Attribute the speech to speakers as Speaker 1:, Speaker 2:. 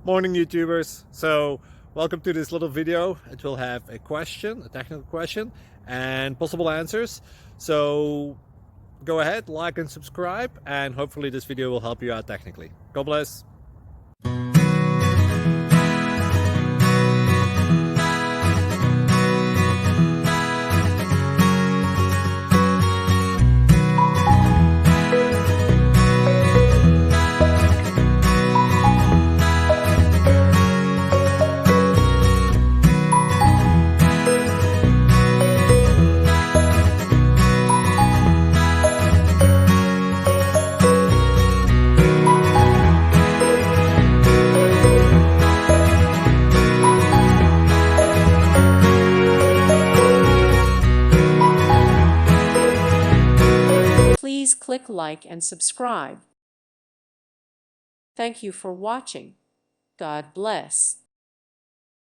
Speaker 1: Morning YouTubers. So welcome to this little video. It will have a question, a technical question, and possible answers. So go ahead, like and subscribe, and hopefully this video will help you out technically. God bless.
Speaker 2: Please click like and subscribe. Thank you for watching. God bless.